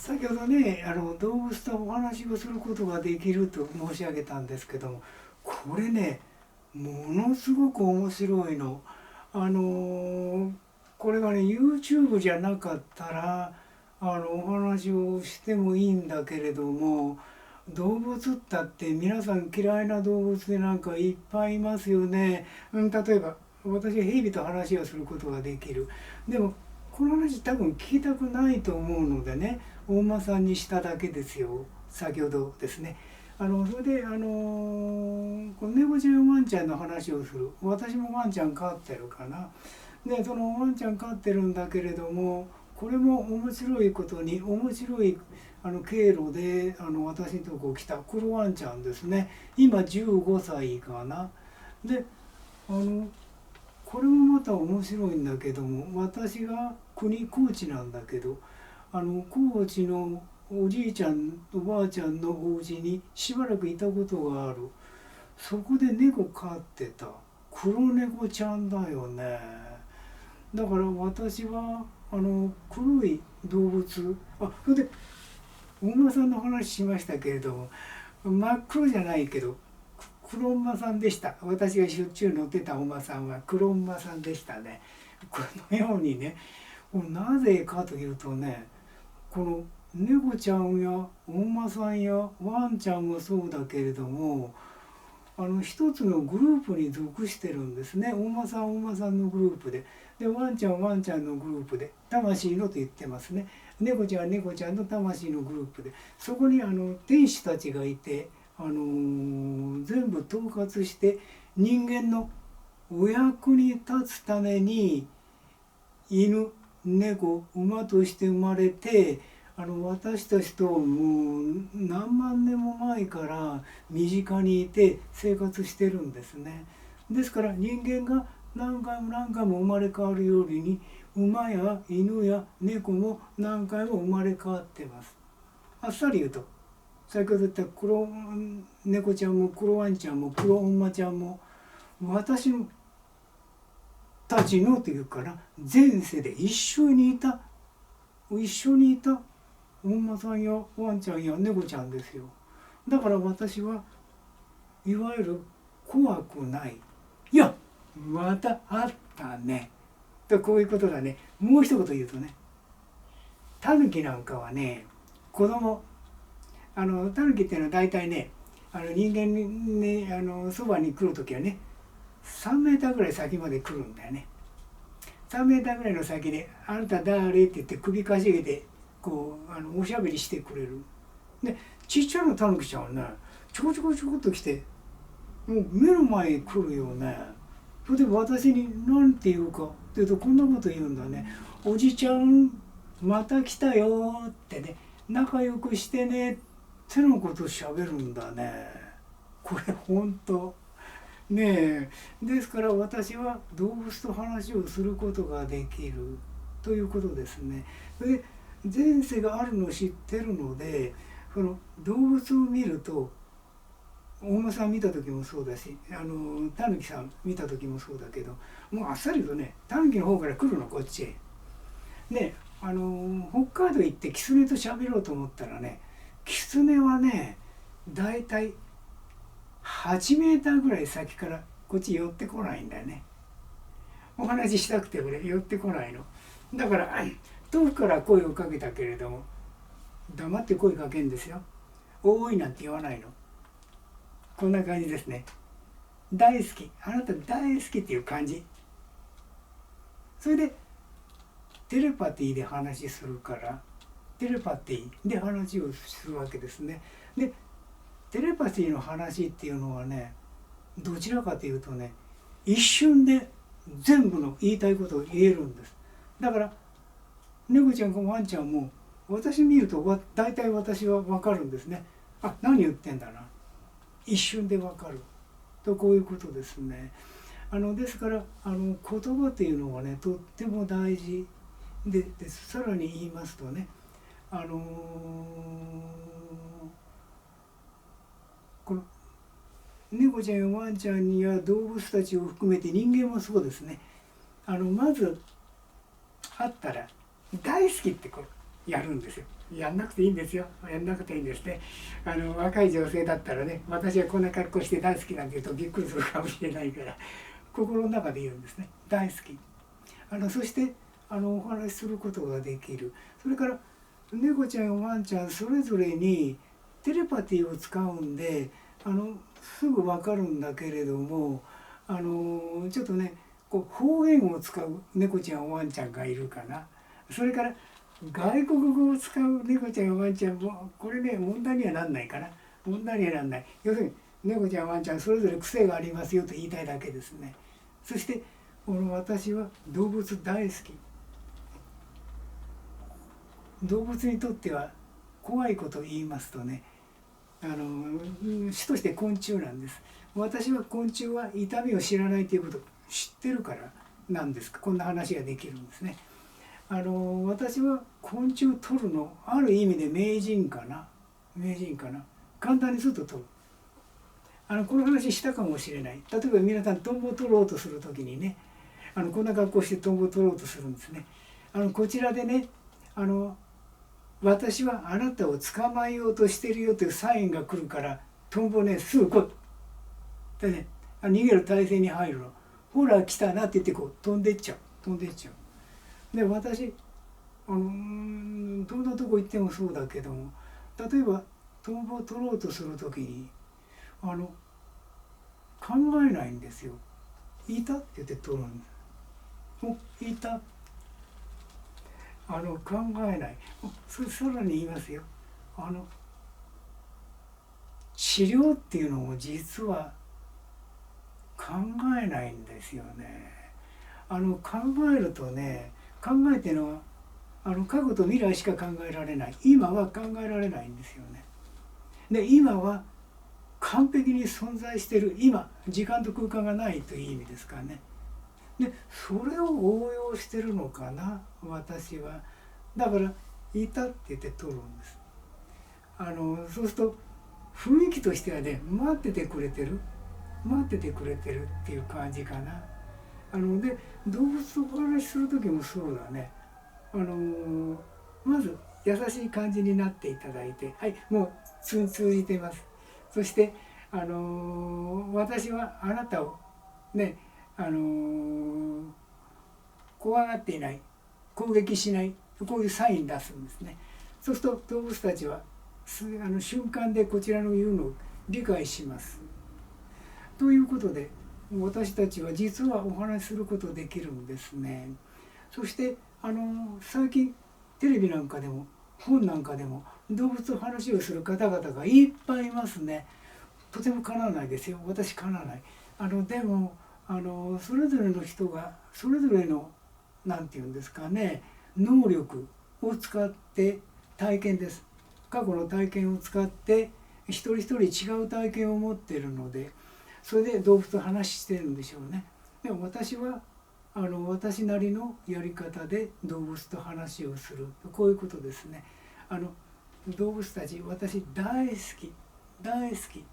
先ほどね動物とお話をすることができると申し上げたんですけども、これねものすごく面白いの。あのこれがね YouTube じゃなかったらお話をしてもいいんだけれども、動物ったって皆さん嫌いな動物でなんかいっぱいいますよね。例えば私はヘビと話をすることができる。でもこの話多分聞きたくないと思うのでね、大間さんにしただけですよ、先ほどですね。それでこの猫ちゃんワンちゃんの話をする。私もワンちゃん飼ってるかな。でそのワンちゃん飼ってるんだけれども、これも面白いことに面白い経路で私のとこ来た黒ワンちゃんですね。今15歳かな。でこれもまた面白いんだけども、私が高知なんだけど、高知のおじいちゃんおばあちゃんのお家にしばらくいたことがある。そこで猫飼ってた黒猫ちゃんだよね。だから私は黒い動物、それで大間さんの話しましたけれども、真っ黒じゃないけど黒馬さんでした。私がしょっちゅう乗ってたお馬さんは黒馬さんでしたね。このようにね、なぜかというとね、この猫ちゃんやお馬さんやワンちゃんもそうだけれども、一つのグループに属してるんですね。お馬さんお馬さんのグループで、ワンちゃんワンちゃんのグループで、魂のと言ってますね。猫ちゃん猫ちゃんの魂のグループで、そこに天使たちがいて、全部統括して人間のお役に立つために犬猫馬として生まれて、私たちともう何万年も前から身近にいて生活してるんですね。ですから人間が何回も何回も生まれ変わるように、馬や犬や猫も何回も生まれ変わってます。あっさり言うと、先ほど言った黒猫ちゃんも黒ワンちゃんも黒馬ちゃんも私たちのというから前世で一緒にいたお馬さんやワンちゃんや猫ちゃんですよ。だから私はいわゆる怖くない。いやまたあったねと、こういうことだね。もう一言言うとね、タヌキなんかはね、子供タヌキっていうのは大体ね、人間にねそばに来るときはね3メーターぐらい先まで来るんだよね。3メーターぐらいの先で「あなた誰?」って言って首かしげてこうおしゃべりしてくれる。でちっちゃなタヌキちゃんはねちょこちょこちょこっと来てもう目の前に来るよね。それで私に何て言うかって言うとこんなこと言うんだね。おじちゃんまた来たよってね、仲良くしてねってのことをしゃべるんだね。これ本当ねえ。ですから私は動物と話をすることができるということですね。で前世があるのを知ってるので、その動物を見ると、大間さん見た時もそうだしタヌキさん見た時もそうだけど、もうあっさりとねタヌキの方から来るのこっちへ。で北海道行ってキツネと喋ろうと思ったらね、キツネはねだいたい8メーターぐらい先からこっち寄ってこないんだよね。お話ししたくてもね寄ってこないの。だから遠くから声をかけたけれども黙って声かけるんですよ。おーいなんて言わないの。こんな感じですね。大好き、あなた大好きっていう感じ。それでテレパティで話するから、テレパティで話をするわけですね。でテレパシーの話っていうのはね、どちらかというとね、一瞬で全部の言いたいことを言えるんです。だから猫ちゃんかワンちゃんも私見ると大体私は分かるんですね。あ、何言ってんだな、一瞬で分かると、こういうことですね。ですから言葉というのはねとっても大事で、さらに言いますとね、この猫ちゃんやワンちゃんや動物たちを含めて人間もそうですね。まず会ったら大好きってこうやるんですよ。やんなくていいんですよ。やんなくていいんですね。若い女性だったらね、私はこんな格好して大好きなんて言うとびっくりするかもしれないから、心の中で言うんですね。大好き。そしてお話しすることができる。それから猫ちゃんワンちゃんそれぞれにテレパティを使うんで、すぐ分かるんだけれども、ちょっとねこう方言を使う猫ちゃんワンちゃんがいるかな。それから外国語を使う猫ちゃんワンちゃんもこれね問題にはなんないかな。問題にはなんない。要するに猫ちゃんワンちゃんそれぞれ癖がありますよと言いたいだけですね。そして私は動物大好き。動物にとっては怖いことを言いますとね、主として昆虫なんです。私は昆虫は痛みを知らないということを知ってるからなんですか、こんな話ができるんですね。私は昆虫を取るのある意味で名人かな。名人かな。簡単にすると取る。この話したかもしれない。例えば皆さんトンボを取ろうとする時にね、こんな格好してトンボを取ろうとするんですね。こちらでね、私はあなたを捕まえようとしてるよというサインが来るからトンボねすぐ来いってね、逃げる体勢に入るの。ほら来たなって言ってこう飛んでっちゃう。飛んでっちゃう。で私どんなとこ行ってもそうだけども、例えばトンボを取ろうとする時に考えないんですよ。いたって言って取るんです。おいた考えない。さらに言いますよ。治療っていうのも実は考えないんですよね。考えるとね、考えてるのは過去と未来しか考えられない。今は考えられないんですよね。で今は完璧に存在している今、時間と空間がないという意味ですからね。でそれを応用してるのかな私は。だからいたって言って取るんです。そうすると雰囲気としてはね、待っててくれてるっていう感じかな。で動物とお話しする時もそうだね。まず優しい感じになっていただいて、はい、もう通じてます。そして、私はあなたをね、怖がっていない、攻撃しない、こういうサイン出すんですね。そうすると動物たちは瞬間でこちらの言うのを理解します。ということで私たちは実はお話しすることできるんですね。そして最近テレビなんかでも本なんかでも動物の話をする方々がいっぱいいますね。とてもかなわないですよ。私かなわない。でもそれぞれの人がそれぞれの何て言うんですかね、能力を使って体験です。過去の体験を使って一人一人違う体験を持っているので、それで動物と話してるんでしょうね。でも私は私なりのやり方で動物と話をする、こういうことですね。動物たち私大好き大好き